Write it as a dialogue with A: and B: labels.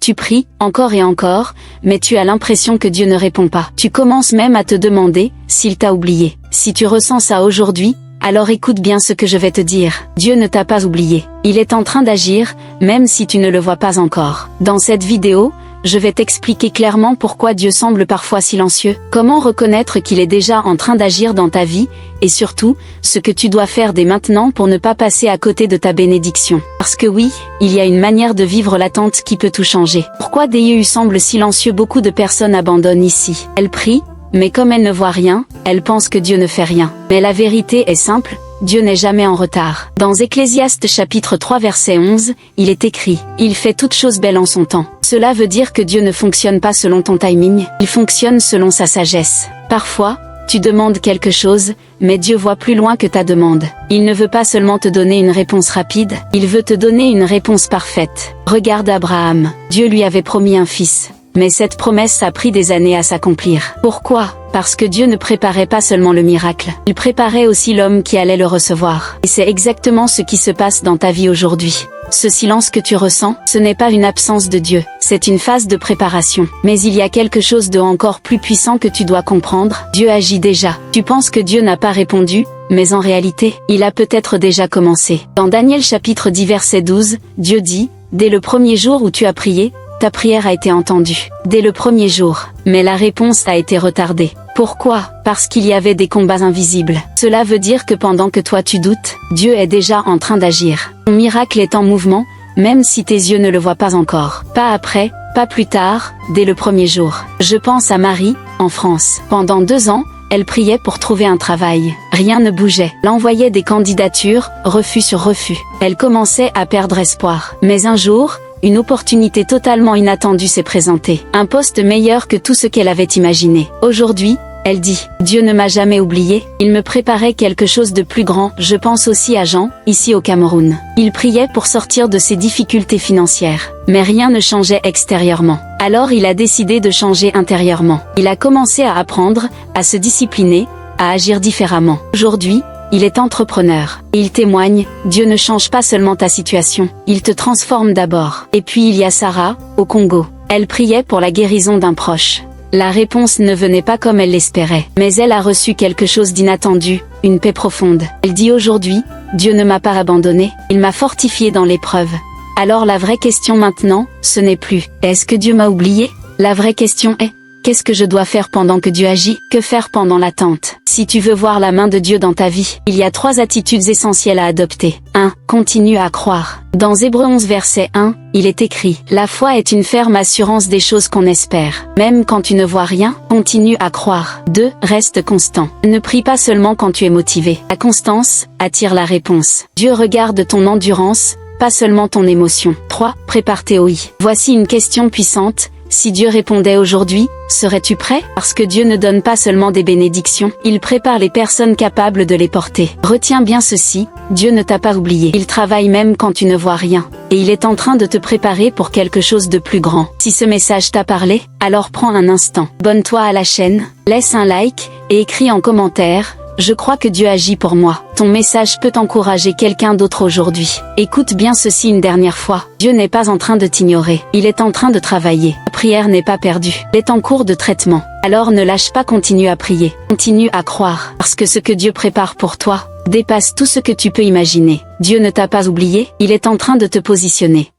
A: Tu pries, encore et encore, mais tu as l'impression que Dieu ne répond pas. Tu commences même à te demander s'il t'a oublié. Si tu ressens ça aujourd'hui, alors écoute bien ce que je vais te dire. Dieu ne t'a pas oublié. Il est en train d'agir, même si tu ne le vois pas encore. Dans cette vidéo, je vais t'expliquer clairement pourquoi Dieu semble parfois silencieux, comment reconnaître qu'il est déjà en train d'agir dans ta vie, et surtout, ce que tu dois faire dès maintenant pour ne pas passer à côté de ta bénédiction. Parce que oui, il y a une manière de vivre l'attente qui peut tout changer. Pourquoi Dieu semble silencieux? Beaucoup de personnes abandonnent ici. Elles prient, mais comme elles ne voient rien, elles pensent que Dieu ne fait rien. Mais la vérité est simple, Dieu n'est jamais en retard. Dans Ecclésiaste chapitre 3 verset 11, il est écrit « Il fait toutes choses belles en son temps ». Cela veut dire que Dieu ne fonctionne pas selon ton timing, il fonctionne selon sa sagesse. Parfois, tu demandes quelque chose, mais Dieu voit plus loin que ta demande. Il ne veut pas seulement te donner une réponse rapide, il veut te donner une réponse parfaite. Regarde Abraham, Dieu lui avait promis un fils. Mais cette promesse a pris des années à s'accomplir. Pourquoi? Parce que Dieu ne préparait pas seulement le miracle, il préparait aussi l'homme qui allait le recevoir. Et c'est exactement ce qui se passe dans ta vie aujourd'hui. Ce silence que tu ressens, ce n'est pas une absence de Dieu, c'est une phase de préparation. Mais il y a quelque chose de encore plus puissant que tu dois comprendre. Dieu agit déjà. Tu penses que Dieu n'a pas répondu, mais en réalité, il a peut-être déjà commencé. Dans Daniel chapitre 10 verset 12, Dieu dit, « Dès le premier jour où tu as prié, ta prière a été entendue. Dès le premier jour. Mais la réponse a été retardée. Pourquoi? Parce qu'il y avait des combats invisibles. Cela veut dire que pendant que toi tu doutes, Dieu est déjà en train d'agir. Ton miracle est en mouvement, même si tes yeux ne le voient pas encore. Pas après, pas plus tard, dès le premier jour. Je pense à Marie, en France. Pendant 2 ans, elle priait pour trouver un travail. Rien ne bougeait. Elle envoyait des candidatures, refus sur refus. Elle commençait à perdre espoir. Mais un jour, une opportunité totalement inattendue s'est présentée. Un poste meilleur que tout ce qu'elle avait imaginé. Aujourd'hui, elle dit, Dieu ne m'a jamais oublié, il me préparait quelque chose de plus grand. Je pense aussi à Jean, ici au Cameroun. Il priait pour sortir de ses difficultés financières. Mais rien ne changeait extérieurement. Alors il a décidé de changer intérieurement. Il a commencé à apprendre, à se discipliner, à agir différemment. Aujourd'hui, il est entrepreneur. Et il témoigne, Dieu ne change pas seulement ta situation, il te transforme d'abord. Et puis il y a Sarah, au Congo. Elle priait pour la guérison d'un proche. La réponse ne venait pas comme elle l'espérait. Mais elle a reçu quelque chose d'inattendu, une paix profonde. Elle dit aujourd'hui, Dieu ne m'a pas abandonné, il m'a fortifié dans l'épreuve. Alors la vraie question maintenant, ce n'est plus, est-ce que Dieu m'a oublié? La vraie question est, qu'est-ce que je dois faire pendant que Dieu agit? Que faire pendant l'attente? Si tu veux voir la main de Dieu dans ta vie, il y a 3 attitudes essentielles à adopter. 1. Continue à croire. Dans Hébreux 11 verset 1, il est écrit « La foi est une ferme assurance des choses qu'on espère. Même quand tu ne vois rien, continue à croire. » 2. Reste constant. Ne prie pas seulement quand tu es motivé. La constance attire la réponse. Dieu regarde ton endurance, pas seulement ton émotion. 3. Prépare tes oui. Voici une question puissante. Si Dieu répondait aujourd'hui, serais-tu prêt? Parce que Dieu ne donne pas seulement des bénédictions, il prépare les personnes capables de les porter. Retiens bien ceci, Dieu ne t'a pas oublié. Il travaille même quand tu ne vois rien. Et il est en train de te préparer pour quelque chose de plus grand. Si ce message t'a parlé, alors prends un instant. Abonne-toi à la chaîne, laisse un like, et écris en commentaire. Je crois que Dieu agit pour moi. Ton message peut encourager quelqu'un d'autre aujourd'hui. Écoute bien ceci une dernière fois. Dieu n'est pas en train de t'ignorer. Il est en train de travailler. La prière n'est pas perdue. Elle est en cours de traitement. Alors ne lâche pas, continue à prier. Continue à croire. Parce que ce que Dieu prépare pour toi dépasse tout ce que tu peux imaginer. Dieu ne t'a pas oublié. Il est en train de te positionner.